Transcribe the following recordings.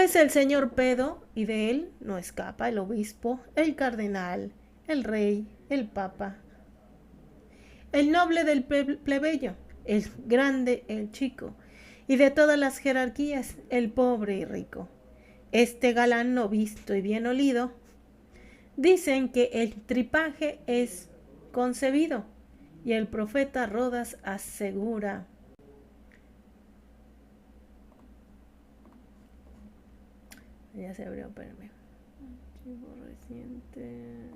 Es el señor pedo, y de él no escapa el obispo, el cardenal, el rey, el papa, el noble del plebeyo, el grande, el chico, y de todas las jerarquías, el pobre y rico. Este galán no visto y bien olido, dicen que el tripaje es concebido, y el profeta Rodas asegura. Ya se abrió, espérame. Archivo reciente.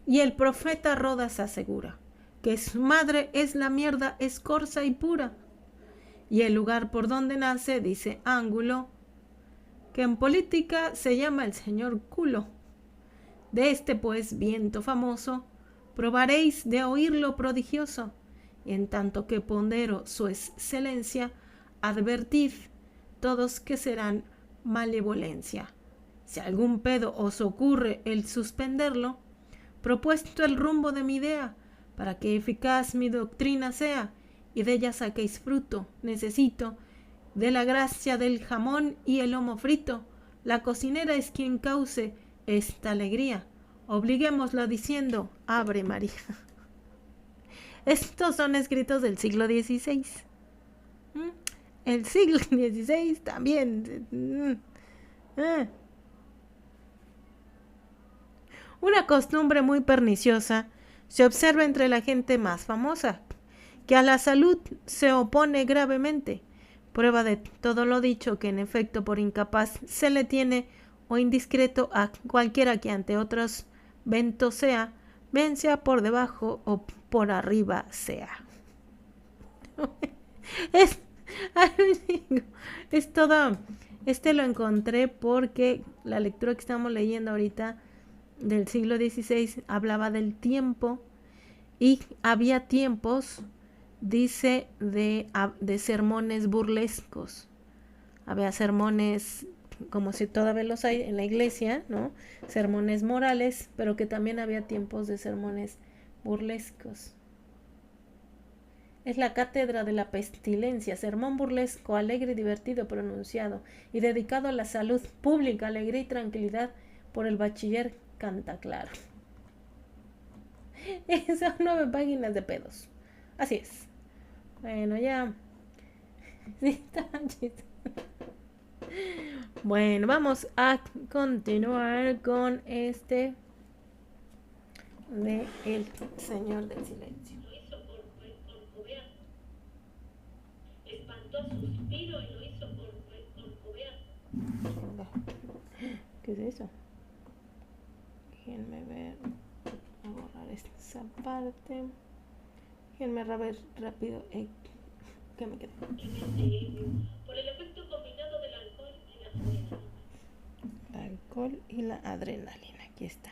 Y el profeta Rodas asegura que su madre es la mierda escorza y pura. Y el lugar por donde nace, dice Ángulo, que en política se llama el señor culo. De este pues viento famoso, probaréis de oír lo prodigioso, y en tanto que pondero su excelencia, advertid todos que serán malevolencia. Si algún pedo os ocurre el suspenderlo, propuesto el rumbo de mi idea, para que eficaz mi doctrina sea, y de ella saquéis fruto, necesito, de la gracia del jamón y el lomo frito, la cocinera es quien cause esta alegría. Obliguémosla diciendo, abre María. Estos son escritos del siglo XVI. El siglo XVI también. Una costumbre muy perniciosa se observa entre la gente más famosa, que a la salud se opone gravemente. Prueba de todo lo dicho que en efecto por incapaz se le tiene o indiscreto a cualquiera que ante otros ventos sea, bien sea por debajo o por arriba sea. Es todo. Este lo encontré porque la lectura que estamos leyendo ahorita del siglo XVI hablaba del tiempo y había tiempos, dice, de sermones burlescos. Había sermones como si todavía los hay en la iglesia, ¿no? Sermones morales, pero que también había tiempos de sermones burlescos. Es la cátedra de la pestilencia, sermón burlesco, alegre y divertido pronunciado, y dedicado a la salud pública, alegría y tranquilidad por el bachiller Cantaclaro. Son 9 páginas de pedos. Así es. Bueno, ya. Sí, está chido. Bueno, vamos a continuar con este de El Señor del Silencio. Lo hizo por Corcovear. Espantó suspiro y lo hizo por Corcovear. ¿Qué es eso? Déjenme ver. Voy a borrar esa parte. Déjenme ver rápido. ¿Qué me quedé? Por el efecto combinado del alcohol y la adrenalina. Alcohol y la adrenalina. Aquí está.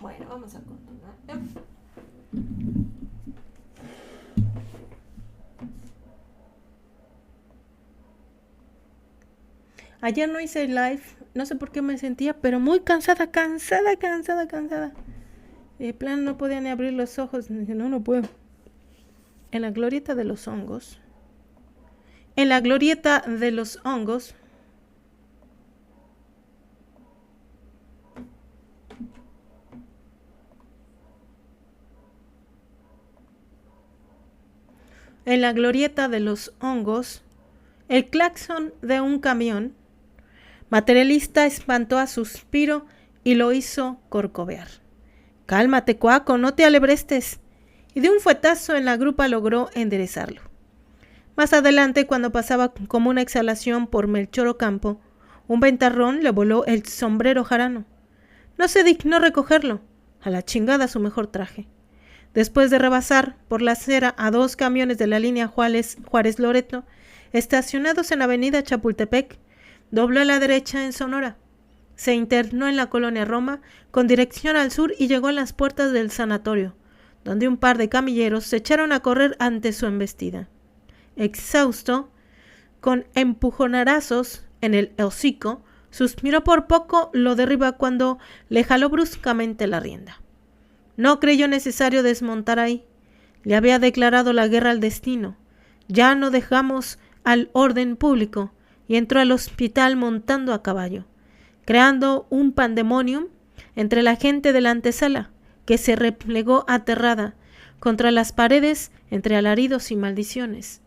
Bueno, vamos a continuar. Ayer no hice live, no sé por qué me sentía, pero muy cansada. De plan no podía ni abrir los ojos, dije, no puedo. En la glorieta de los hongos. En la glorieta de los hongos. En la glorieta de los hongos, el claxon de un camión materialista espantó a Suspiro y lo hizo corcovear. Cálmate, cuaco, no te alebrestes. Y de un fuetazo en la grupa logró enderezarlo. Más adelante, cuando pasaba como una exhalación por Melchor Ocampo, un ventarrón le voló el sombrero jarano. No se dignó recogerlo. A la chingada su mejor traje. Después de rebasar por la acera a 2 camiones de la línea Juárez-Loreto, estacionados en la avenida Chapultepec, dobló a la derecha en Sonora. Se internó en la colonia Roma con dirección al sur y llegó a las puertas del sanatorio, donde un par de camilleros se echaron a correr ante su embestida. Exhausto, con empujonarazos en el hocico, suspiró por poco, lo derriba cuando le jaló bruscamente la rienda. No creyó necesario desmontar ahí. Le había declarado la guerra al destino. Ya no dejamos al orden público y entró al hospital montando a caballo, creando un pandemonium entre la gente de la antesala, que se replegó aterrada contra las paredes entre alaridos y maldiciones.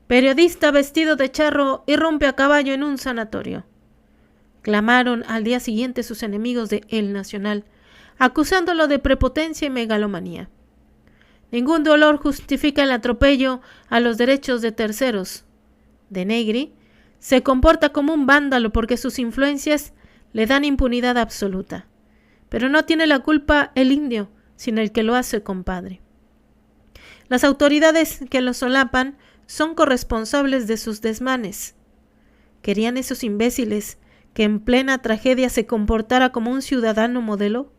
Periodista vestido de charro irrumpe a caballo en un sanatorio. Clamaron al día siguiente sus enemigos de El Nacional, acusándolo de prepotencia y megalomanía. Ningún dolor justifica el atropello a los derechos de terceros. De Negri se comporta como un vándalo porque sus influencias le dan impunidad absoluta. Pero no tiene la culpa el indio, sino el que lo hace compadre. Las autoridades que lo solapan son corresponsables de sus desmanes. ¿Querían esos imbéciles que en plena tragedia se comportara como un ciudadano modelo?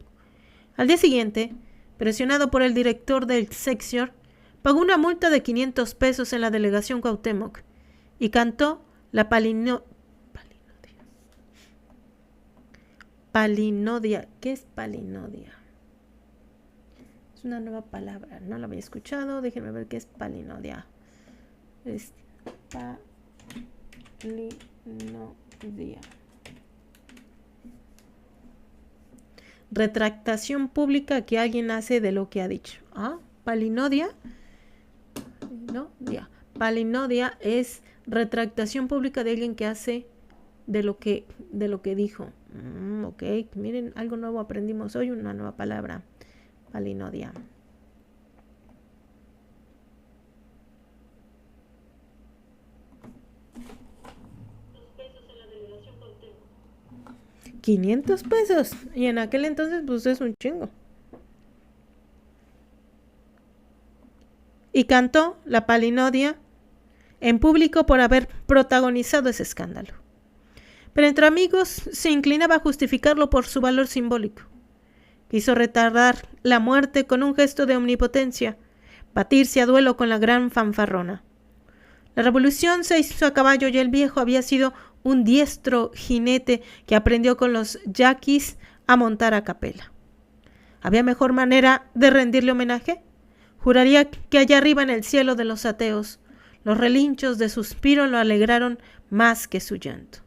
Al día siguiente, presionado por el director del Excelsior, pagó una multa de 500 pesos en la delegación Cuauhtémoc y cantó la palinodia. ¿Qué es palinodia? Es una nueva palabra, no la había escuchado. Déjenme ver qué es palinodia. Es palinodia. Retractación pública que alguien hace de lo que ha dicho. Palinodia. Palinodia es retractación pública de alguien que hace de lo que dijo. Ok, miren, algo nuevo aprendimos hoy, una nueva palabra. Palinodia. $500. Y en aquel entonces, pues es un chingo. Y cantó la palinodia en público por haber protagonizado ese escándalo. Pero entre amigos se inclinaba a justificarlo por su valor simbólico. Quiso retardar la muerte con un gesto de omnipotencia, batirse a duelo con la gran fanfarrona. La revolución se hizo a caballo y el viejo había sido un diestro jinete que aprendió con los yaquis a montar a capela. ¿Había mejor manera de rendirle homenaje? Juraría que allá arriba en el cielo de los ateos, los relinchos de suspiro lo alegraron más que su llanto.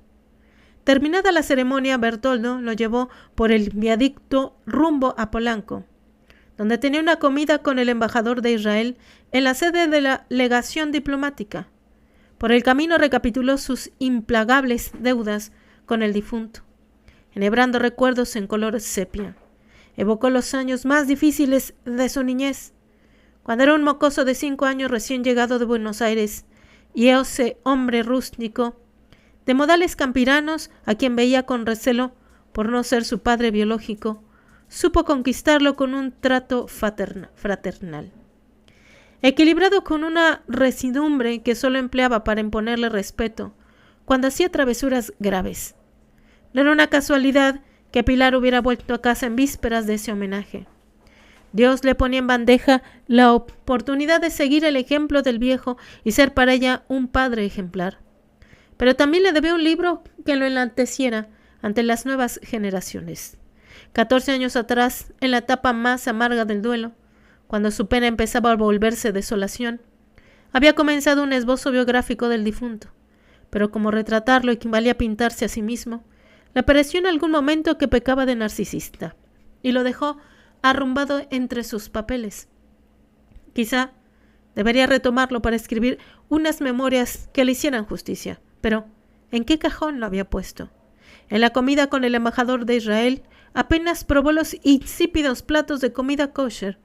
Terminada la ceremonia, Bertoldo lo llevó por el viaducto rumbo a Polanco, donde tenía una comida con el embajador de Israel en la sede de la legación diplomática. Por el camino recapituló sus implagables deudas con el difunto, enhebrando recuerdos en color sepia. Evocó los años más difíciles de su niñez, cuando era un mocoso de 5 años recién llegado de Buenos Aires, y ese hombre rústico, de modales campiranos, a quien veía con recelo por no ser su padre biológico, supo conquistarlo con un trato fraternal. Equilibrado con una residumbre que solo empleaba para imponerle respeto cuando hacía travesuras graves. No era una casualidad que Pilar hubiera vuelto a casa en vísperas de ese homenaje. Dios le ponía en bandeja la oportunidad de seguir el ejemplo del viejo y ser para ella un padre ejemplar. Pero también le debió un libro que lo enalteciera ante las nuevas generaciones. 14 años atrás, en la etapa más amarga del duelo, cuando su pena empezaba a volverse desolación, había comenzado un esbozo biográfico del difunto, pero como retratarlo equivalía a pintarse a sí mismo, le pareció en algún momento que pecaba de narcisista, y lo dejó arrumbado entre sus papeles. Quizá debería retomarlo para escribir unas memorias que le hicieran justicia, pero ¿en qué cajón lo había puesto? En la comida con el embajador de Israel, apenas probó los insípidos platos de comida kosher,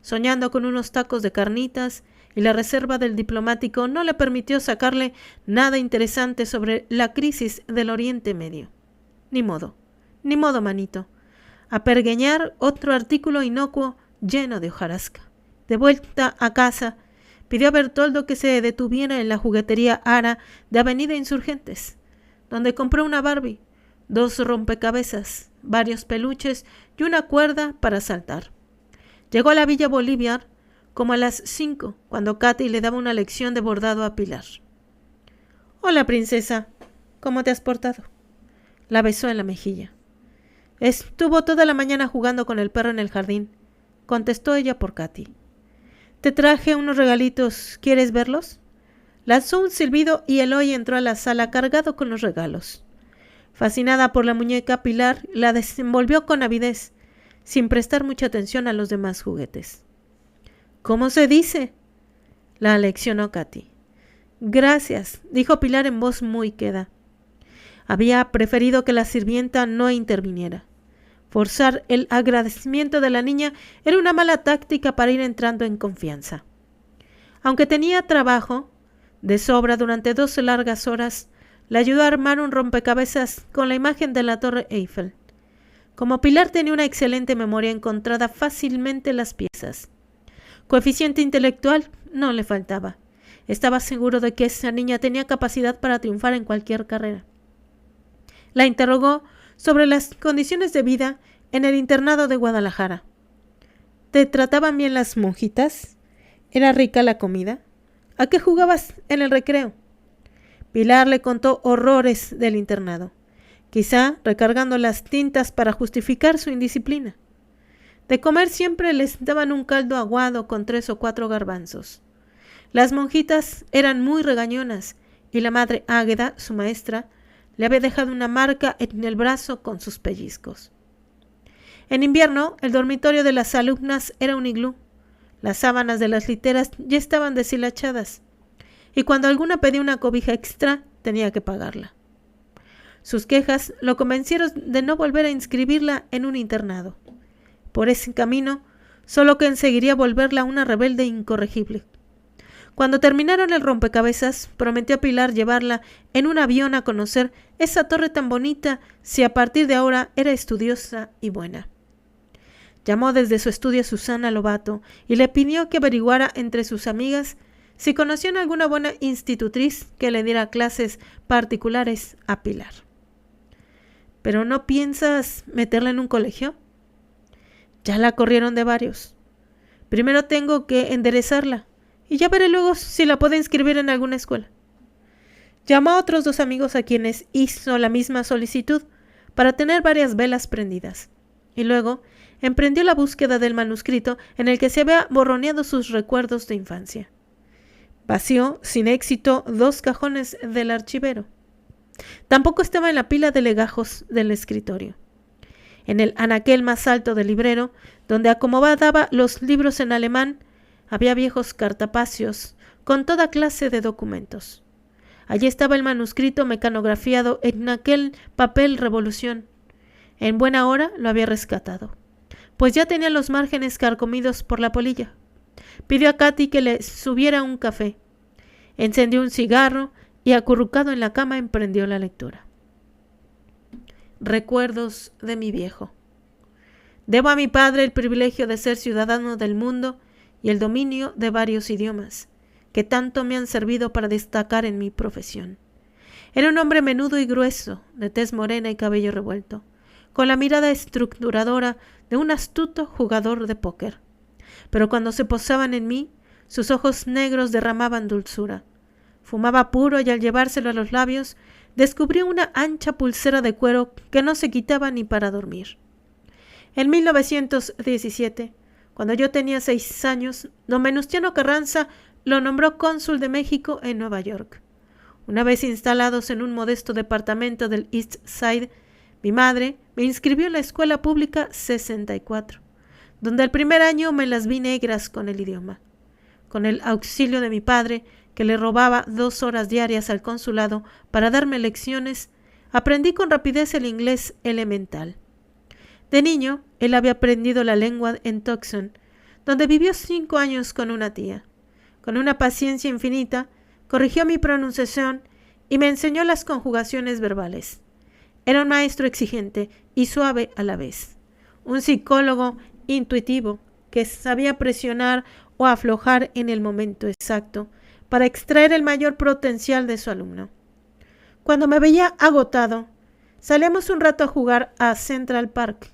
soñando con unos tacos de carnitas, y la reserva del diplomático no le permitió sacarle nada interesante sobre la crisis del Oriente Medio. Ni modo, manito. A pergeñar otro artículo inocuo lleno de hojarasca. De vuelta a casa, pidió a Bertoldo que se detuviera en la juguetería Ara de Avenida Insurgentes, donde compró una Barbie, 2 rompecabezas, varios peluches y una cuerda para saltar. Llegó a la Villa Bolívar como a las 5, cuando Katy le daba una lección de bordado a Pilar. «Hola, princesa. ¿Cómo te has portado?» La besó en la mejilla. Estuvo toda la mañana jugando con el perro en el jardín, contestó ella por Katy. Te traje unos regalitos, ¿quieres verlos? Lanzó un silbido y Eloy entró a la sala cargado con los regalos. Fascinada por la muñeca, Pilar la desenvolvió con avidez, sin prestar mucha atención a los demás juguetes. ¿Cómo se dice?, la leccionó Katy. Gracias, dijo Pilar en voz muy queda. Había preferido que la sirvienta no interviniera. Forzar el agradecimiento de la niña era una mala táctica para ir entrando en confianza. Aunque tenía trabajo de sobra durante 2 largas horas, le ayudó a armar un rompecabezas con la imagen de la Torre Eiffel. Como Pilar tenía una excelente memoria, encontraba fácilmente las piezas. Coeficiente intelectual no le faltaba. Estaba seguro de que esa niña tenía capacidad para triunfar en cualquier carrera. La interrogó sobre las condiciones de vida en el internado de Guadalajara. ¿Te trataban bien las monjitas? ¿Era rica la comida? ¿A qué jugabas en el recreo? Pilar le contó horrores del internado, quizá recargando las tintas para justificar su indisciplina. De comer siempre les daban un caldo aguado con 3 o 4 garbanzos. Las monjitas eran muy regañonas y la madre Águeda, su maestra, le había dejado una marca en el brazo con sus pellizcos. En invierno, el dormitorio de las alumnas era un iglú. Las sábanas de las literas ya estaban deshilachadas, y cuando alguna pedía una cobija extra, tenía que pagarla. Sus quejas lo convencieron de no volver a inscribirla en un internado. Por ese camino, solo conseguiría volverla una rebelde incorregible. Cuando terminaron el rompecabezas, prometió a Pilar llevarla en un avión a conocer esa torre tan bonita si a partir de ahora era estudiosa y buena. Llamó desde su estudio a Susana Lobato y le pidió que averiguara entre sus amigas si conocían alguna buena institutriz que le diera clases particulares a Pilar. ¿Pero no piensas meterla en un colegio? Ya la corrieron de varios. Primero tengo que enderezarla y ya veré luego si la puedo inscribir en alguna escuela. Llamó a otros 2 amigos a quienes hizo la misma solicitud para tener varias velas prendidas, y luego emprendió la búsqueda del manuscrito en el que se había borroneado sus recuerdos de infancia. Vació sin éxito 2 cajones del archivero. Tampoco estaba en la pila de legajos del escritorio. En el anaquel más alto del librero, donde acomodaba los libros en alemán, había viejos cartapacios con toda clase de documentos. Allí estaba el manuscrito mecanografiado en aquel papel revolución. En buena hora lo había rescatado, pues ya tenía los márgenes carcomidos por la polilla. Pidió a Katy que le subiera un café. Encendió un cigarro y, acurrucado en la cama, emprendió la lectura. Recuerdos de mi viejo. Debo a mi padre el privilegio de ser ciudadano del mundo y el dominio de varios idiomas, que tanto me han servido para destacar en mi profesión. Era un hombre menudo y grueso, de tez morena y cabello revuelto, con la mirada estructuradora de un astuto jugador de póker. Pero cuando se posaban en mí, sus ojos negros derramaban dulzura. Fumaba puro y al llevárselo a los labios, descubrí una ancha pulsera de cuero que no se quitaba ni para dormir. En 1917, cuando yo tenía 6 años, don Venustiano Carranza lo nombró cónsul de México en Nueva York. Una vez instalados en un modesto departamento del East Side, mi madre me inscribió en la escuela pública 64, donde el primer año me las vi negras con el idioma. Con el auxilio de mi padre, que le robaba 2 horas diarias al consulado para darme lecciones, aprendí con rapidez el inglés elemental. De niño, él había aprendido la lengua en Tucson, donde vivió 5 años con una tía. Con una paciencia infinita, corrigió mi pronunciación y me enseñó las conjugaciones verbales. Era un maestro exigente y suave a la vez. Un psicólogo intuitivo que sabía presionar o aflojar en el momento exacto para extraer el mayor potencial de su alumno. Cuando me veía agotado, salíamos un rato a jugar a Central Park.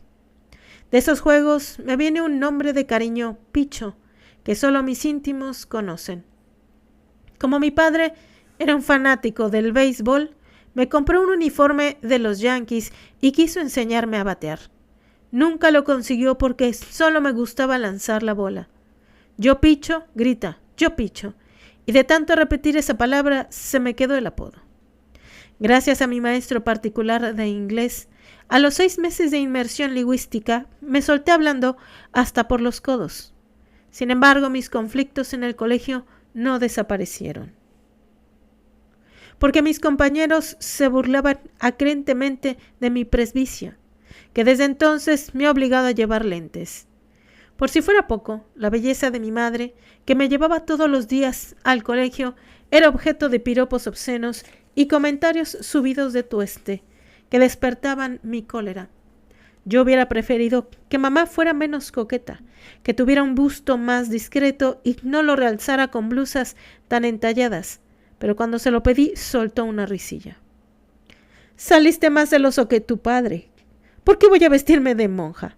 De esos juegos me viene un nombre de cariño, Picho, que solo mis íntimos conocen. Como mi padre era un fanático del béisbol, me compró un uniforme de los Yankees y quiso enseñarme a batear. Nunca lo consiguió porque solo me gustaba lanzar la bola. Yo picho, grita, yo picho. Y de tanto repetir esa palabra se me quedó el apodo. Gracias a mi maestro particular de inglés, a los 6 meses de inmersión lingüística me solté hablando hasta por los codos. Sin embargo, mis conflictos en el colegio no desaparecieron. Porque mis compañeros se burlaban acrentemente de mi presbicia, que desde entonces me ha obligado a llevar lentes. Por si fuera poco, la belleza de mi madre, que me llevaba todos los días al colegio, era objeto de piropos obscenos y comentarios subidos de tueste, que despertaban mi cólera. Yo hubiera preferido que mamá fuera menos coqueta, que tuviera un busto más discreto y no lo realzara con blusas tan entalladas, pero cuando se lo pedí soltó una risilla. Saliste más celoso que tu padre. ¿Por qué voy a vestirme de monja?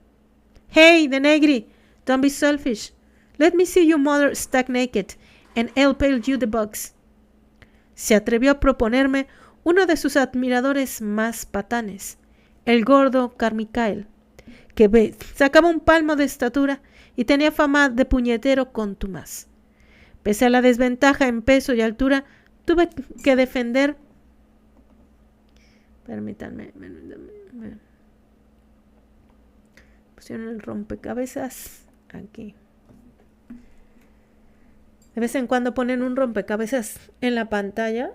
Hey, de negri, don't be selfish. Let me see your mother stark naked, and I'll pay you the bucks. Se atrevió a proponerme uno de sus admiradores más patanes, el gordo Carmichael, que sacaba un palmo de estatura y tenía fama de puñetero contumaz. Pese a la desventaja en peso y altura, tuve que defender... Permítanme. Pusieron el rompecabezas aquí. De vez en cuando ponen un rompecabezas en la pantalla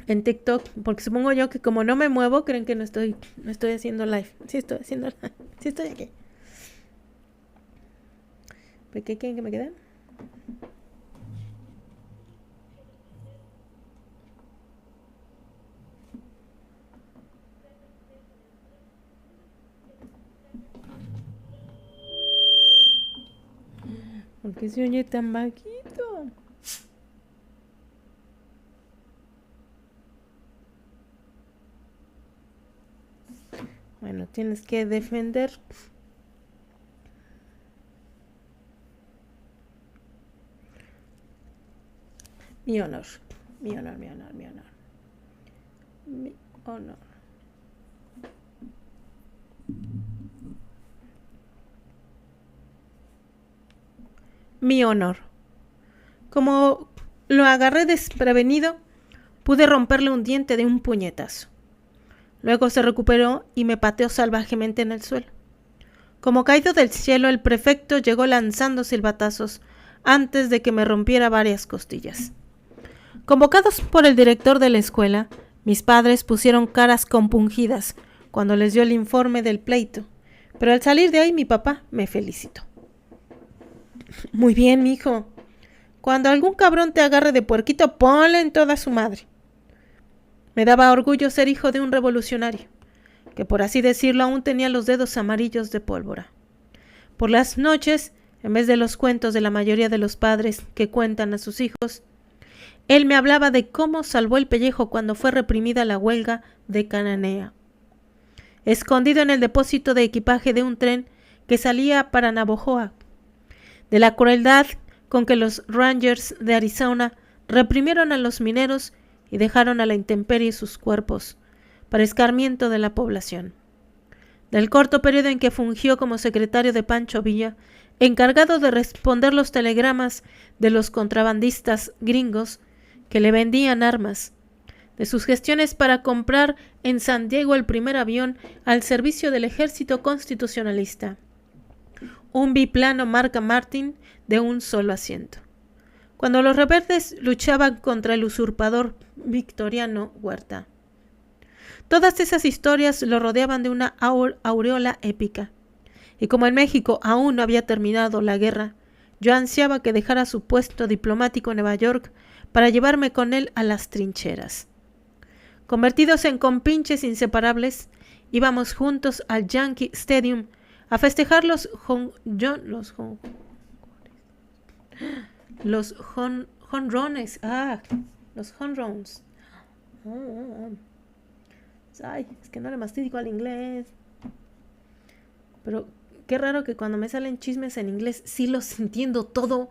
en TikTok, porque supongo yo que como no me muevo, creen que no estoy haciendo live. Sí estoy haciendo live. Sí estoy aquí. ¿Qué quieren que me quede? ¿Por qué se oye tan bajito? Bueno, tienes que defender. Mi honor. Mi honor. Mi honor. Como lo agarré desprevenido, pude romperle un diente de un puñetazo. Luego se recuperó y me pateó salvajemente en el suelo. Como caído del cielo, el prefecto llegó lanzando silbatazos antes de que me rompiera varias costillas. Convocados por el director de la escuela, mis padres pusieron caras compungidas cuando les dio el informe del pleito, pero al salir de ahí mi papá me felicitó. Muy bien, mijo. Cuando algún cabrón te agarre de puerquito, ponle en toda su madre. Me daba orgullo ser hijo de un revolucionario, que por así decirlo aún tenía los dedos amarillos de pólvora. Por las noches, en vez de los cuentos de la mayoría de los padres que cuentan a sus hijos, él me hablaba de cómo salvó el pellejo cuando fue reprimida la huelga de Cananea. Escondido en el depósito de equipaje de un tren que salía para Navojoa, de la crueldad con que los Rangers de Arizona reprimieron a los mineros y dejaron a la intemperie sus cuerpos, para escarmiento de la población. Del corto periodo en que fungió como secretario de Pancho Villa, encargado de responder los telegramas de los contrabandistas gringos que le vendían armas, de sus gestiones para comprar en San Diego el primer avión al servicio del ejército constitucionalista, un biplano marca Martin de un solo asiento. Cuando los rebeldes luchaban contra el usurpador Victoriano Huerta. Todas esas historias lo rodeaban de una aureola épica. Y como en México aún no había terminado la guerra, yo ansiaba que dejara su puesto diplomático en Nueva York para llevarme con él a las trincheras. Convertidos en compinches inseparables, íbamos juntos al Yankee Stadium a festejar los jonrones. Los jonrons. Ay, es que no le mastico al inglés. Pero qué raro que cuando me salen chismes en inglés sí los entiendo todo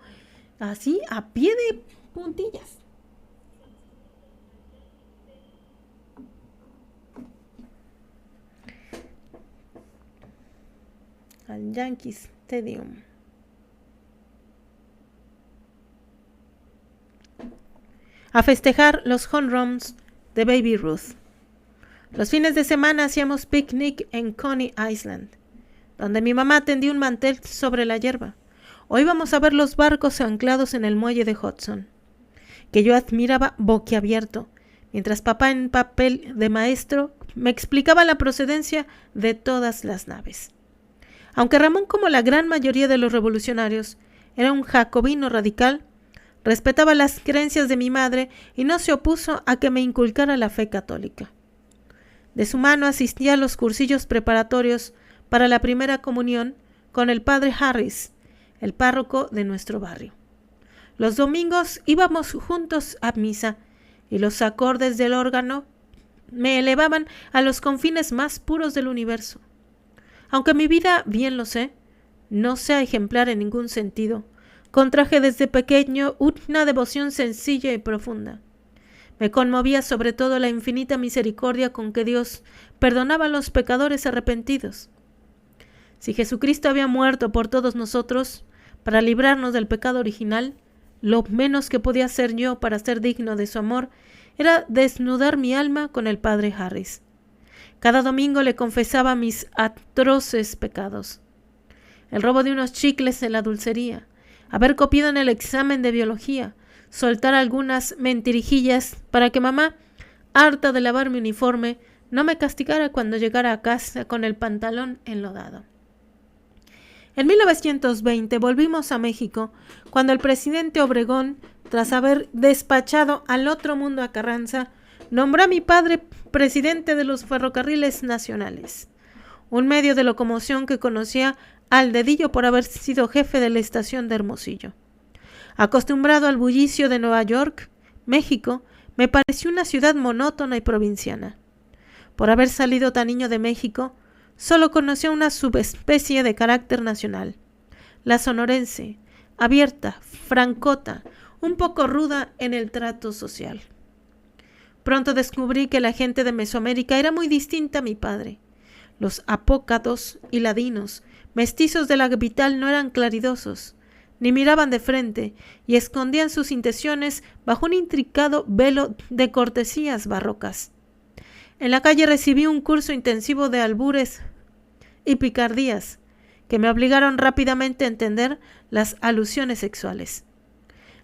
así a pie de puntillas. al Yankee Stadium. A festejar los home runs de Baby Ruth. Los fines de semana hacíamos picnic en Coney Island, donde mi mamá tendía un mantel sobre la hierba, o íbamos a ver los barcos anclados en el muelle de Hudson, que yo admiraba boquiabierto, mientras papá en papel de maestro me explicaba la procedencia de todas las naves. Aunque Ramón, como la gran mayoría de los revolucionarios, era un jacobino radical, respetaba las creencias de mi madre y no se opuso a que me inculcara la fe católica. De su mano asistía a los cursillos preparatorios para la primera comunión con el padre Harris, el párroco de nuestro barrio. Los domingos íbamos juntos a misa y los acordes del órgano me elevaban a los confines más puros del universo. Aunque mi vida, bien lo sé, no sea ejemplar en ningún sentido, contraje desde pequeño una devoción sencilla y profunda. Me conmovía sobre todo la infinita misericordia con que Dios perdonaba a los pecadores arrepentidos. Si Jesucristo había muerto por todos nosotros para librarnos del pecado original, lo menos que podía hacer yo para ser digno de su amor era desnudar mi alma con el padre Harris. Cada domingo le confesaba mis atroces pecados: el robo de unos chicles en la dulcería, haber copiado en el examen de biología, soltar algunas mentirijillas para que mamá, harta de lavar mi uniforme, no me castigara cuando llegara a casa con el pantalón enlodado. En 1920 volvimos a México, cuando el presidente Obregón, tras haber despachado al otro mundo a Carranza, nombró a mi padre presidente de los ferrocarriles nacionales, un medio de locomoción que conocía al dedillo por haber sido jefe de la estación de Hermosillo. Acostumbrado al bullicio de Nueva York, México me pareció una ciudad monótona y provinciana. Por haber salido tan niño de México, solo conocía una subespecie de carácter nacional, la sonorense, abierta, francota, un poco ruda en el trato social. Pronto descubrí que la gente de Mesoamérica era muy distinta a mi padre. Los apócados y ladinos, mestizos de la capital, no eran claridosos, ni miraban de frente y escondían sus intenciones bajo un intricado velo de cortesías barrocas. En la calle recibí un curso intensivo de albures y picardías que me obligaron rápidamente a entender las alusiones sexuales.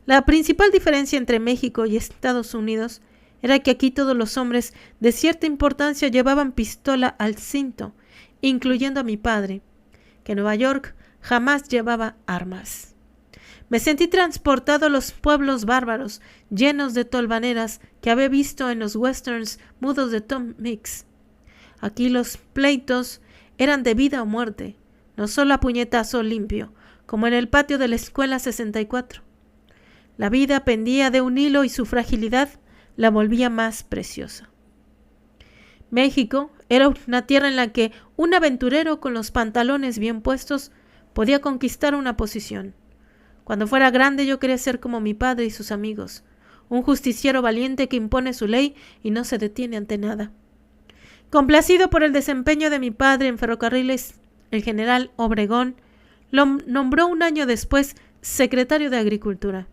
La principal diferencia entre México y Estados Unidos era que aquí todos los hombres de cierta importancia llevaban pistola al cinto, incluyendo a mi padre, que en Nueva York jamás llevaba armas. Me sentí transportado a los pueblos bárbaros, llenos de tolvaneras que había visto en los westerns mudos de Tom Mix. Aquí los pleitos eran de vida o muerte, no solo a puñetazo limpio, como en el patio de la escuela 64. La vida pendía de un hilo y su fragilidad la volvía más preciosa. México era una tierra en la que un aventurero con los pantalones bien puestos podía conquistar una posición. Cuando fuera grande yo quería ser como mi padre y sus amigos, un justiciero valiente que impone su ley y no se detiene ante nada. Complacido por el desempeño de mi padre en ferrocarriles, el general Obregón lo nombró un año después secretario de Agricultura.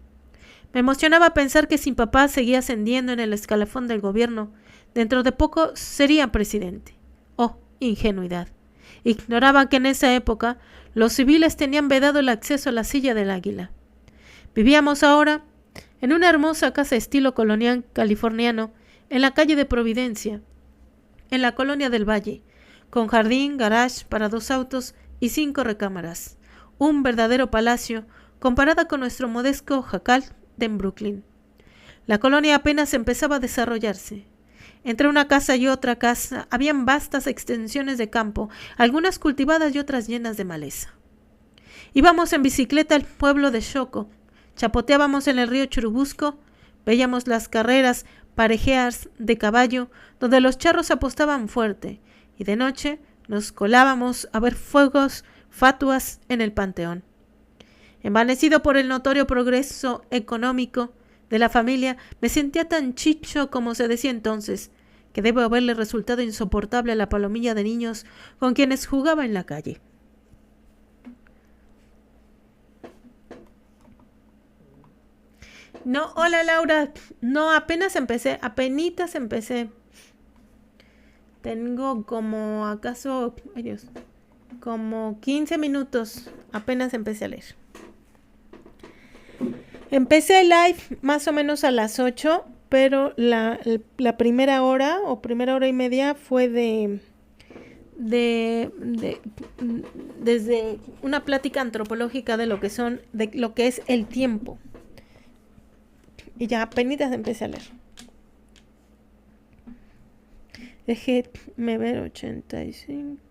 Me emocionaba pensar que si papá seguía ascendiendo en el escalafón del gobierno, dentro de poco sería presidente. ¡Oh, ingenuidad! Ignoraba que en esa época los civiles tenían vedado el acceso a la silla del águila. Vivíamos ahora en una hermosa casa estilo colonial californiano en la calle de Providencia, en la colonia del Valle, con jardín, garage para 2 autos y 5 recámaras. Un verdadero palacio comparada con nuestro modesto jacal de Brooklyn. La colonia apenas empezaba a desarrollarse. Entre una casa y otra casa habían vastas extensiones de campo, algunas cultivadas y otras llenas de maleza. Íbamos en bicicleta al pueblo de Xoco, chapoteábamos en el río Churubusco, veíamos las carreras parejeas de caballo donde los charros apostaban fuerte, y de noche nos colábamos a ver fuegos fatuas en el panteón. Envanecido por el notorio progreso económico de la familia, me sentía tan chicho como se decía entonces, que debe haberle resultado insoportable a la palomilla de niños con quienes jugaba en la calle. No, hola Laura. No, apenas empecé, apenitas empecé. Tengo como, acaso, ay Dios, como 15 minutos. Apenas empecé a leer. Empecé el live más o menos a las 8, pero la primera hora o primera hora y media fue de, de- desde una plática antropológica de lo que es el tiempo. Y ya apenas empecé a leer. Déjeme ver 85.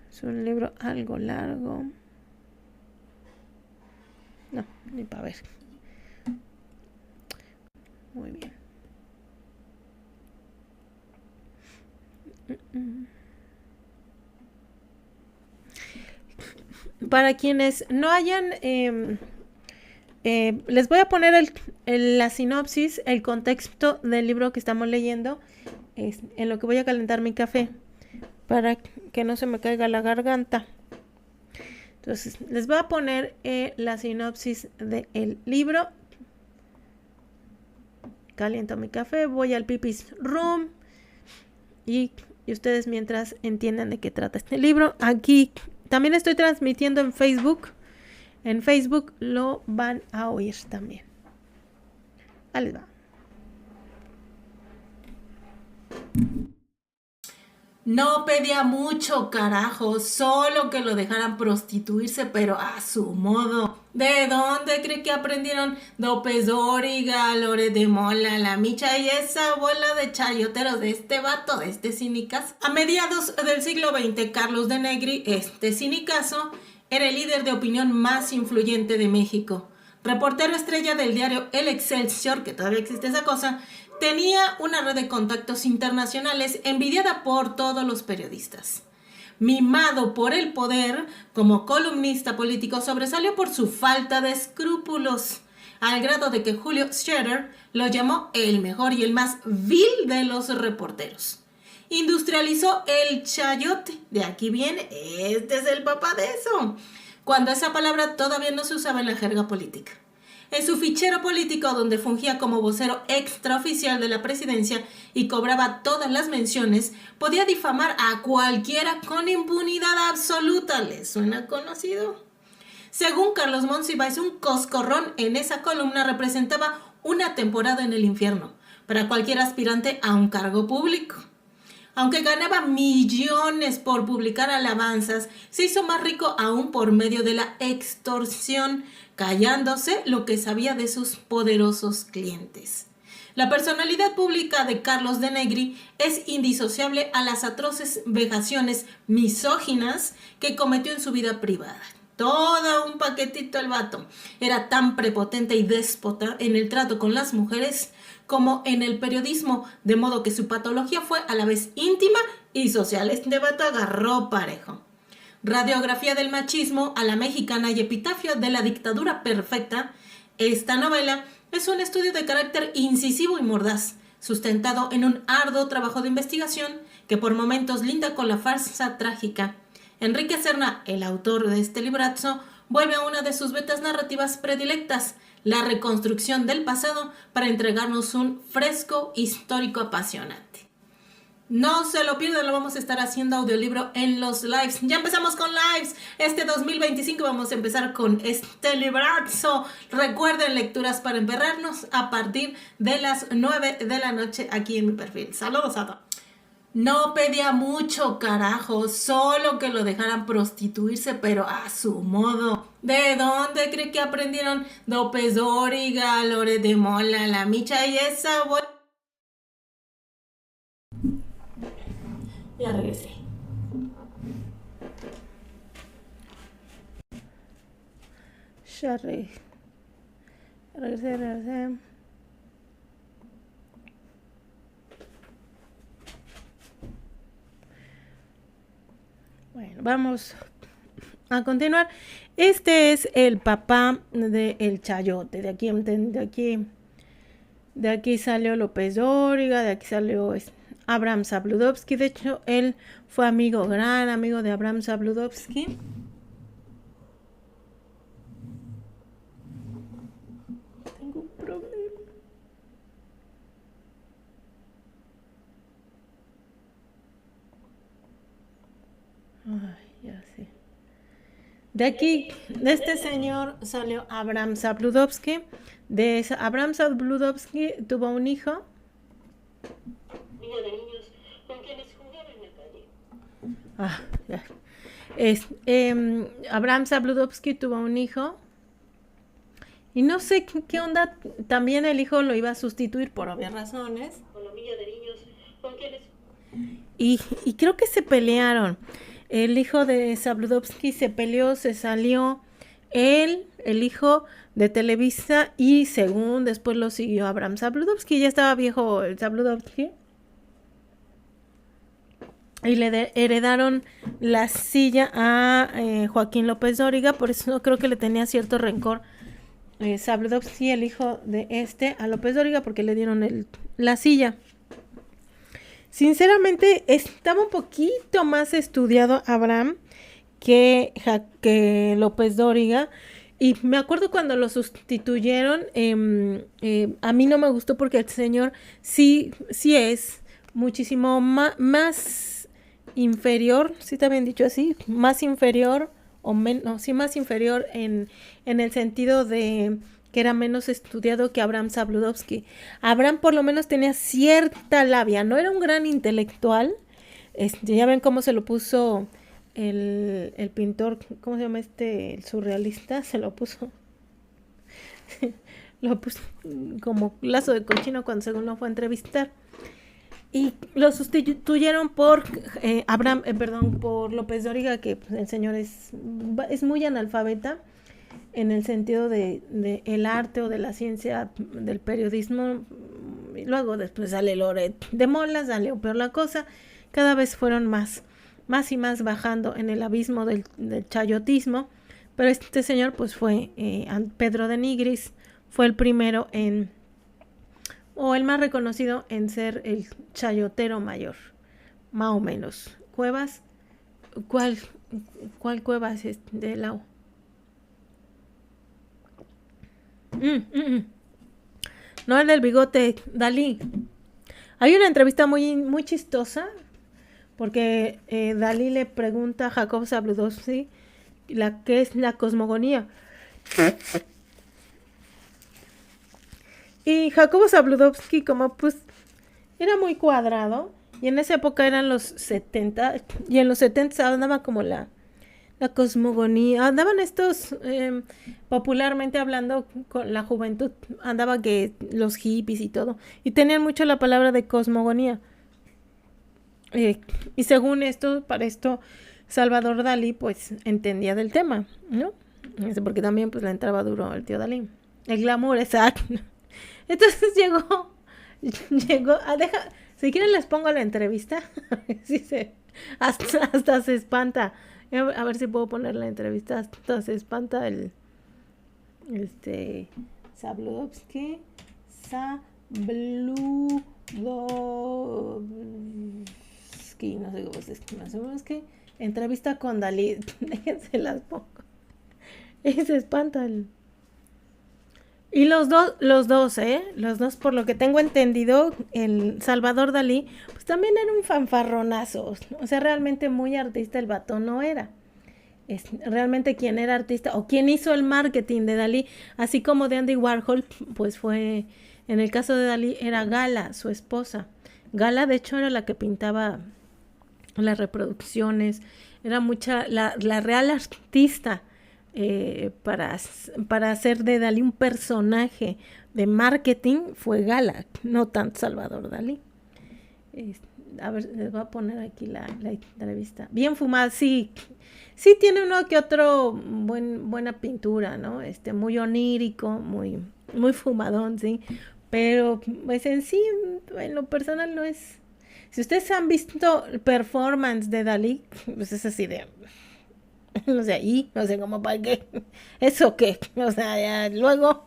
Es un libro algo largo. No, ni para ver. Muy bien. Para quienes no hayan... les voy a poner la sinopsis, el contexto del libro que estamos leyendo, en lo que voy a calentar mi café, para que no se me caiga la garganta. Entonces, les voy a poner la sinopsis del libro. Caliento mi café, voy al pipis room y ustedes mientras entiendan de qué trata este libro. Aquí también estoy transmitiendo en Facebook. En Facebook lo van a oír también. Ahí les va. No pedía mucho, carajo, solo que lo dejaran prostituirse, pero a su modo. ¿De dónde cree que aprendieron López Dóriga, Lore de Mola, la Micha y esa bola de chayoteros de este vato, de este cínicas? A mediados del siglo XX, Carlos de Negri, este cínicazo, era el líder de opinión más influyente de México. Reportero estrella del diario El Excelsior, que todavía existe esa cosa, tenía una red de contactos internacionales envidiada por todos los periodistas. Mimado por el poder, como columnista político sobresalió por su falta de escrúpulos, al grado de que Julio Scherer lo llamó el mejor y el más vil de los reporteros. Industrializó el chayote, de aquí viene, este es el papá de eso, cuando esa palabra todavía no se usaba en la jerga política. En su fichero político, donde fungía como vocero extraoficial de la presidencia y cobraba todas las menciones, podía difamar a cualquiera con impunidad absoluta. ¿Le suena conocido? Según Carlos Monsiváis, un coscorrón en esa columna representaba una temporada en el infierno para cualquier aspirante a un cargo público. Aunque ganaba millones por publicar alabanzas, se hizo más rico aún por medio de la extorsión, callándose lo que sabía de sus poderosos clientes. La personalidad pública de Carlos de Negri es indisociable a las atroces vejaciones misóginas que cometió en su vida privada. Todo un paquetito el vato. Era tan prepotente y déspota en el trato con las mujeres como en el periodismo, de modo que su patología fue a la vez íntima y social. Este vato agarró parejo. Radiografía del machismo a la mexicana y epitafio de la dictadura perfecta. Esta novela es un estudio de carácter incisivo y mordaz, sustentado en un arduo trabajo de investigación que por momentos linda con la farsa trágica. Enrique Serna, el autor de este librazo, vuelve a una de sus vetas narrativas predilectas, la reconstrucción del pasado, para entregarnos un fresco histórico apasionante. No se lo pierdan, lo vamos a estar haciendo audiolibro en los lives. Ya empezamos con lives. Este 2025 vamos a empezar con este librazo. Recuerden, lecturas para emperrarnos a partir de las 9 de la noche aquí en mi perfil. Saludos a todos. No pedía mucho, carajo, solo que lo dejaran prostituirse, pero a su modo. ¿De dónde cree que aprendieron López Dóriga, Lore de Mola, la Micha y esa bola? Ya regresé. Ya regresé. Bueno, vamos a continuar. Este es el papá del chayote. De aquí salió López Dóriga, de aquí salió Abraham Zabludovsky. De hecho, él fue gran amigo de Abraham Zabludovsky. Ay, ya sé. De aquí, de este señor salió Abraham Zabludovsky. Abraham Zabludovsky tuvo un hijo. Niña de niños con quienes jugaba en la calle. Ah, ya. Abraham Zabludovsky tuvo un hijo. Y no sé qué onda. También el hijo lo iba a sustituir por obvias razones. Con la niña de niños con quienes Y creo que se pelearon. El hijo de Zabludovsky se peleó, se salió. Él, el hijo de Televisa, y según después lo siguió Abraham Zabludovsky. Ya estaba viejo el Zabludovsky. Y le heredaron la silla a Joaquín López Dóriga. Por eso creo que le tenía cierto rencor Zabludovsky, el hijo de a López Dóriga, porque le dieron la silla. Sinceramente, estaba un poquito más estudiado Abraham que López Dóriga. Y me acuerdo cuando lo sustituyeron, a mí no me gustó porque el señor sí es muchísimo más inferior, sí también dicho así, más inferior o menos, sí más inferior en el sentido de que era menos estudiado que Abraham Zabludovsky. Abraham por lo menos tenía cierta labia, no era un gran intelectual. Ya ven cómo se lo puso el pintor, ¿cómo se llama el surrealista? Se lo puso lo puso como lazo de cochino cuando según lo fue a entrevistar. Y lo sustituyeron por por López Dóriga, que pues, el señor es muy analfabeta en el sentido de el arte o de la ciencia del periodismo. Y luego después sale Loret de Mola, sale peor la cosa. Cada vez fueron más y más bajando en el abismo del chayotismo. Pero este señor pues fue Pedro de Nigris, fue el primero o el más reconocido en ser el chayotero mayor, más o menos. Cuevas, ¿cuál cueva es de Lau? No, el del bigote, Dalí. Hay una entrevista muy chistosa porque Dalí le pregunta a Jacob Zabludovsky qué es la cosmogonía. Y Jacobo Zabludovsky, como pues era muy cuadrado, y en esa época eran los 70, y en los 70 andaba como la cosmogonía, andaban estos, popularmente hablando con la juventud, andaba que los hippies y todo, y tenían mucho la palabra de cosmogonía. Y según esto, para esto, Salvador Dalí, pues, entendía del tema, ¿no? Porque también, pues, le entraba duro el tío Dalí. El glamour, exacto. Entonces llegó, si quieren les pongo la entrevista, sí hasta se espanta, a ver si puedo poner la entrevista, hasta se espanta Zabludovsky, no sé cómo se escribe, entrevista con Dalí, déjense las pongo, y se espanta y los dos, los dos, por lo que tengo entendido, el Salvador Dalí, pues también era un fanfarronazo. O sea, realmente muy artista el vato no era. Realmente quien era artista o quien hizo el marketing de Dalí, así como de Andy Warhol, pues fue, en el caso de Dalí, era Gala, su esposa. Gala, de hecho, era la que pintaba las reproducciones, era la real artista. Para hacer de Dalí un personaje de marketing fue Gala, no tanto Salvador Dalí. A ver, les voy a poner aquí la entrevista. Bien fumada, sí tiene uno que otro buena pintura, ¿no? Muy onírico, muy fumadón, sí. Pero pues en sí, en lo personal no es. Si ustedes han visto performance de Dalí, pues es así de no sé, y no sé cómo para qué. ¿Eso qué? O sea, ya luego.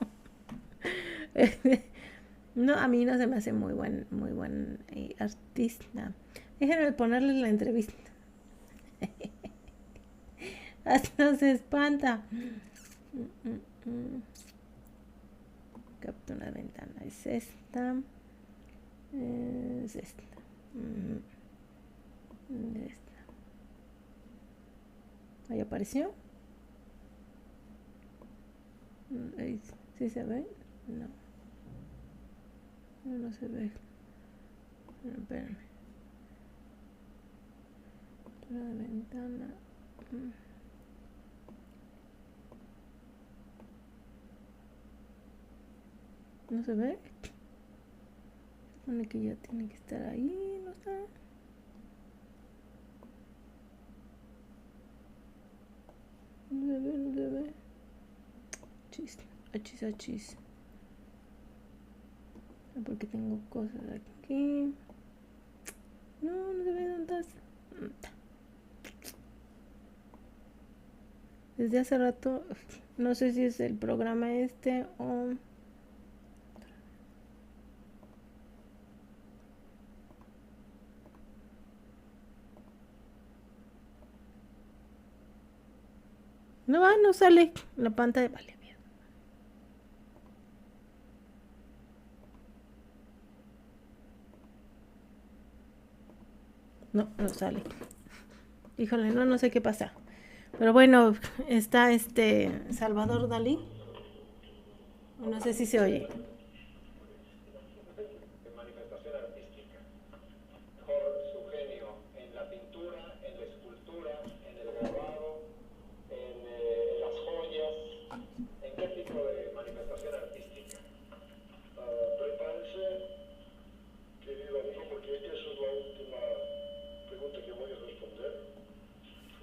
No, a mí no se me hace muy buen artista. Déjenme ponerle la entrevista. Hasta se espanta. Captura de ventana. Es esta. Es esta. Esta. Ahí apareció. Ahí, ¿sí se ve? No. No se ve. Espérenme. Captura de ventana. ¿No se ve? Supone que ya tiene que estar ahí, ¿no está? No se ve. Chis, achis. Porque tengo cosas aquí. No se ve, ¿dónde estás? Desde hace rato, no sé si es el programa este o... No sale la pantalla. Vale, bien. No sale. Híjole, no sé qué pasa. Pero bueno, está Salvador Dalí. No sé si se oye. Manifestación artística. Mejor su genio en la pintura, en la escultura, en el grabado, en las joyas. ¿En qué tipo de manifestación artística? Prepárese, querido amigo, porque esa es la última pregunta que voy a responder.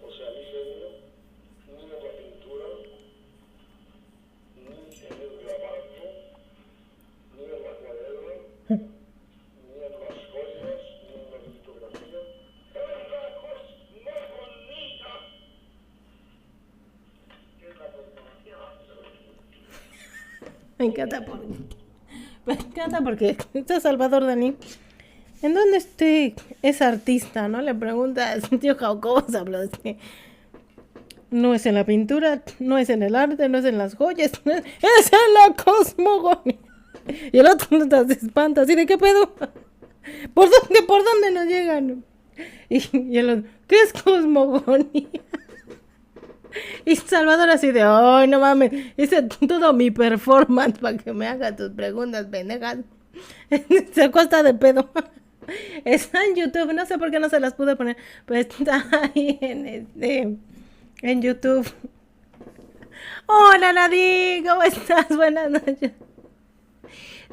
O sea, mi genio, ni en la pintura, ni en el grabado, ni en la acuarela, ni en las joyas, ni en la litografía. ¡Es la cosmogonía! ¿Qué es la cosmogonía? Me encanta porque está Salvador Dalí. ¿En dónde es artista, no? Le pregunta a tío Jacobo Sablos. No es en la pintura, no es en el arte, no es en las joyas, es en la cosmogonía. Y el otro se espanta, así de ¿qué pedo? ¿Por dónde nos llegan? Y el otro, ¿qué es cosmogonía? Y Salvador así de, ay, no mames, hice todo mi performance para que me haga tus preguntas, pendejas. Se acuesta de pedo. Está en YouTube, no sé por qué no se las pude poner, pero está ahí en YouTube. Hola Nadine, ¿cómo estás? Buenas noches.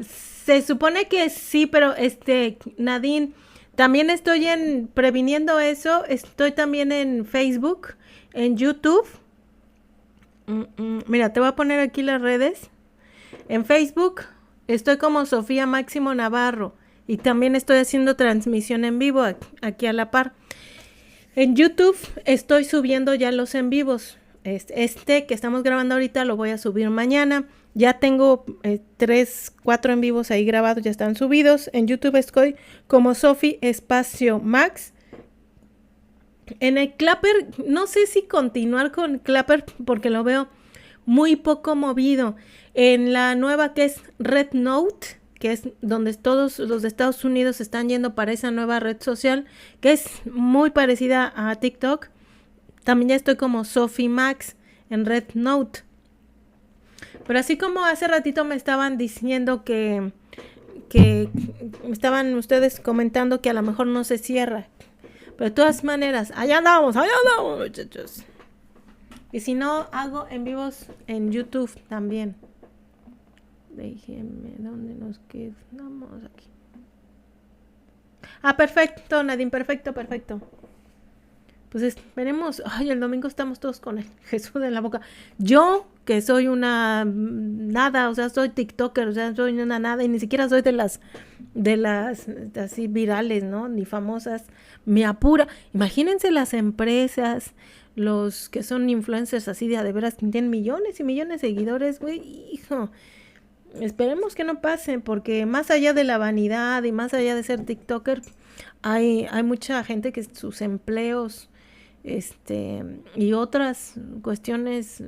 Se supone que sí, pero Nadine, también estoy previniendo eso, estoy también en Facebook, en YouTube. Mira, te voy a poner aquí las redes. En Facebook estoy como Sofía Máximo Navarro y también estoy haciendo transmisión en vivo aquí a la par. En YouTube estoy subiendo ya los en vivos. Este que estamos grabando ahorita lo voy a subir mañana. Ya tengo 4 en vivos ahí grabados, ya están subidos. En YouTube estoy como Sofi Espacio Max. En el Clapper, no sé si continuar con Clapper porque lo veo muy poco movido. En la nueva que es Red Note, que es donde todos los de Estados Unidos están yendo para esa nueva red social, que es muy parecida a TikTok. También ya estoy como Sofi Max en Red Note. Pero así como hace ratito me estaban diciendo que estaban ustedes comentando que a lo mejor no se cierra. Pero de todas maneras, allá andamos, muchachos. Y si no, hago en vivos en YouTube también. Déjenme, ¿dónde nos quedamos? Aquí. Perfecto, Nadine, perfecto. Pues esperemos. Ay, el domingo estamos todos con el Jesús en la boca. Yo, que soy una nada, o sea, soy TikToker, o sea, soy una nada, y ni siquiera soy de las así virales, ¿no? Ni famosas. Me apura. Imagínense las empresas, los que son influencers así de veras, que tienen millones y millones de seguidores, güey, hijo. Esperemos que no pase, porque más allá de la vanidad y más allá de ser TikToker, hay mucha gente que sus empleos y otras cuestiones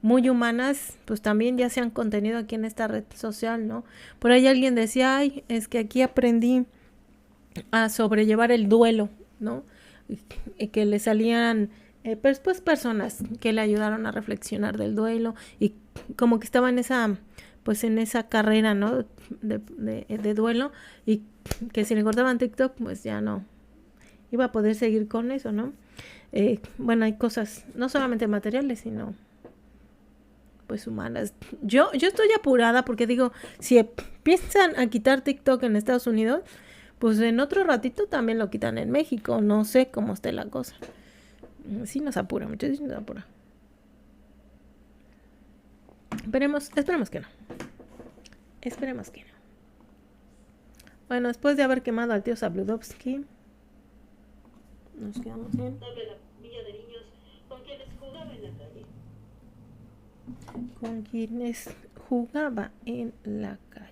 muy humanas, pues también ya se han contenido aquí en esta red social, ¿no? Por ahí alguien decía, ay, es que aquí aprendí a sobrellevar el duelo, ¿no? Y que le salían Pero después personas que le ayudaron a reflexionar del duelo y como que estaba en esa, pues en esa carrera, ¿no? De duelo y que si le cortaban TikTok, pues ya no iba a poder seguir con eso, ¿no? Bueno, hay cosas no solamente materiales, sino pues humanas. Yo estoy apurada porque digo, si piensan a quitar TikTok en Estados Unidos, pues en otro ratito también lo quitan en México. No sé cómo esté la cosa. Sí nos apura, muchachos, sí nos apura. Esperemos que no. Esperemos que no. Bueno, después de haber quemado al tío Sabludovsky, nos quedamos en... Dame la villa de niños con quienes jugaba en la calle. Con quienes jugaba en la calle.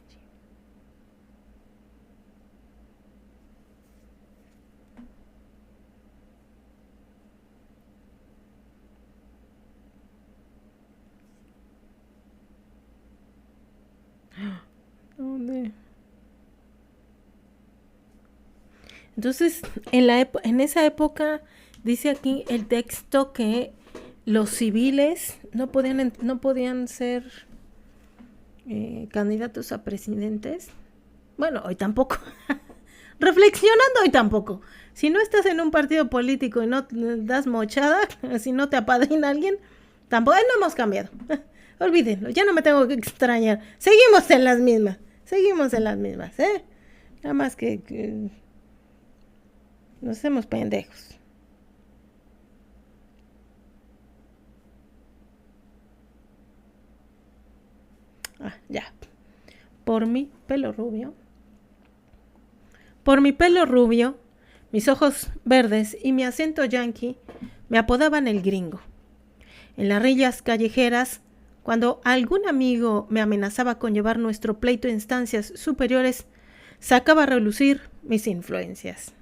¿Dónde? Entonces, en esa época, dice aquí el texto que los civiles no podían ser candidatos a presidentes. Bueno, hoy tampoco. Reflexionando, hoy tampoco. Si no estás en un partido político y no das mochada, si no te apadrina alguien, tampoco. No hemos cambiado. Olvídenlo, ya no me tengo que extrañar. Seguimos en las mismas, ¿eh? Nada más que nos hacemos pendejos. Ya. Por mi pelo rubio, mis ojos verdes y mi acento yanqui me apodaban el gringo. En las rillas callejeras, cuando algún amigo me amenazaba con llevar nuestro pleito a instancias superiores, sacaba a relucir mis influencias.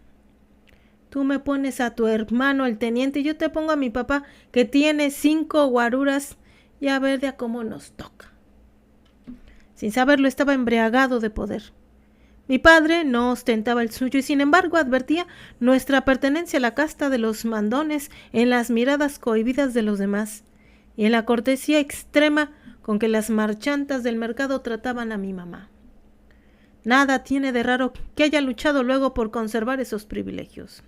Tú me pones a tu hermano el teniente y yo te pongo a mi papá que tiene 5 guaruras y a ver de a cómo nos toca. Sin saberlo estaba embriagado de poder. Mi padre no ostentaba el suyo y sin embargo advertía nuestra pertenencia a la casta de los mandones en las miradas cohibidas de los demás y en la cortesía extrema con que las marchantas del mercado trataban a mi mamá. Nada tiene de raro que haya luchado luego por conservar esos privilegios.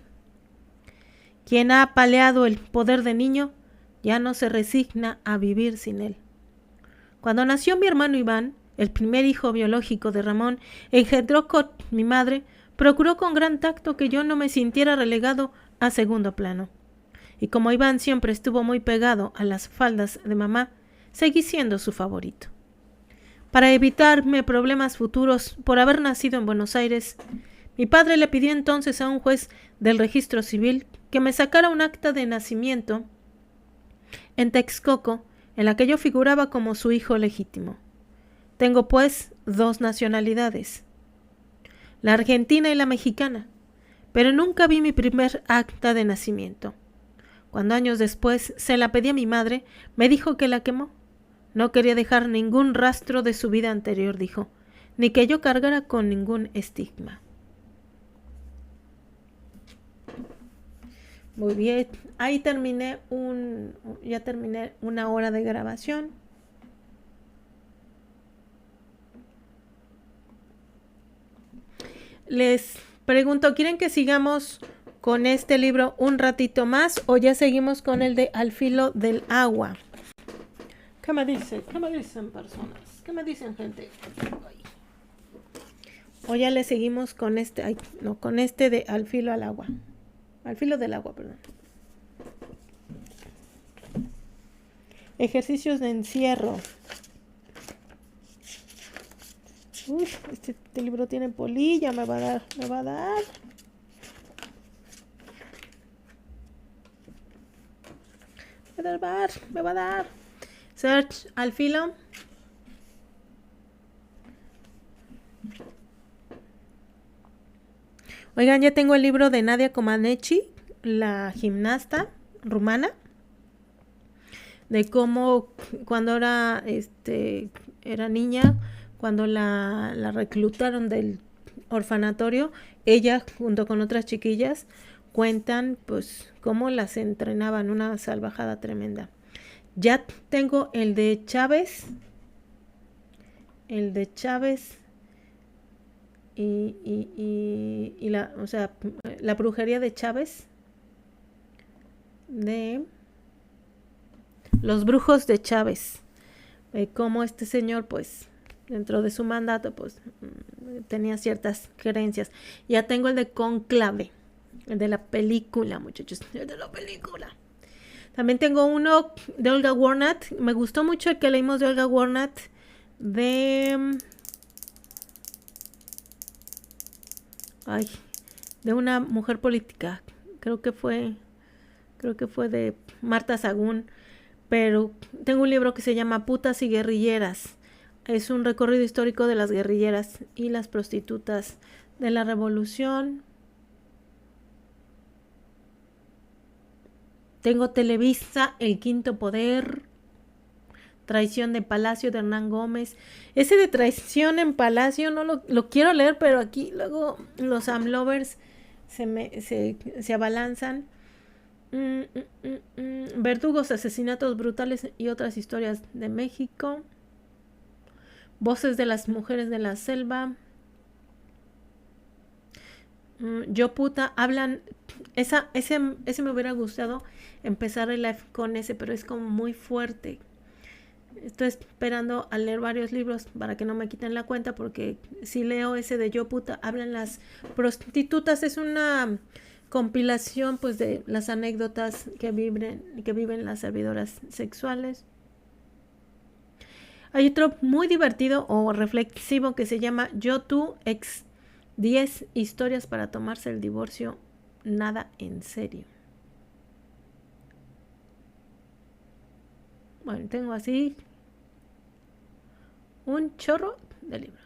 Quien ha paleado el poder de niño ya no se resigna a vivir sin él. Cuando nació mi hermano Iván, el primer hijo biológico de Ramón, engendró con mi madre, procuró con gran tacto que yo no me sintiera relegado a segundo plano. Y como Iván siempre estuvo muy pegado a las faldas de mamá, seguí siendo su favorito. Para evitarme problemas futuros por haber nacido en Buenos Aires, mi padre le pidió entonces a un juez del registro civil que me sacara un acta de nacimiento en Texcoco, en la que yo figuraba como su hijo legítimo. Tengo, pues, 2 nacionalidades, la argentina y la mexicana, pero nunca vi mi primer acta de nacimiento. Cuando años después se la pedí a mi madre, me dijo que la quemó. No quería dejar ningún rastro de su vida anterior, dijo, ni que yo cargara con ningún estigma. Muy bien, ahí terminé ya terminé 1 hora de grabación. Les pregunto, ¿quieren que sigamos con este libro un ratito más o ya seguimos con el de Al filo del agua? ¿Qué me dicen? ¿Qué me dicen personas? ¿Qué me dicen gente? O ya le seguimos con este, con este de Al filo al agua. Al filo del agua, perdón. Ejercicios de encierro. Uf, este libro tiene polilla, me va a dar. Me va a dar. Search al filo. Oigan, ya tengo el libro de Nadia Comaneci, la gimnasta rumana, de cómo cuando era niña, cuando la reclutaron del orfanatorio, ella junto con otras chiquillas, cuentan pues cómo las entrenaban, una salvajada tremenda. Ya tengo el de Chávez y la, o sea, la brujería de Chávez, de los brujos de Chávez, cómo este señor pues dentro de su mandato pues tenía ciertas creencias. Ya tengo el de Cónclave, el de la película, muchachos, el de la película. También tengo uno de Olga Warnat. Me gustó mucho el que leímos de Olga Warnat, de una mujer política. Creo que fue de Marta Sagún, pero tengo un libro que se llama Putas y Guerrilleras. Es un recorrido histórico de las guerrilleras y las prostitutas de la Revolución. Tengo Televisa, El Quinto Poder, Traición de Palacio, de Hernán Gómez. Ese de Traición en Palacio no lo quiero leer, pero aquí luego los amlovers se abalanzan. Verdugos, asesinatos brutales y otras historias de México. Voces de las mujeres de la selva. Yo puta, hablan. Ese me hubiera gustado empezar el live con ese, pero es como muy fuerte. Estoy esperando a leer varios libros para que no me quiten la cuenta, porque si leo ese de Yo puta, hablan las prostitutas. Es una compilación pues de las anécdotas que viven las servidoras sexuales. Hay otro muy divertido o reflexivo que se llama Yo tú ex 10 historias para tomarse el divorcio nada en serio. Bueno, tengo así un chorro de libros.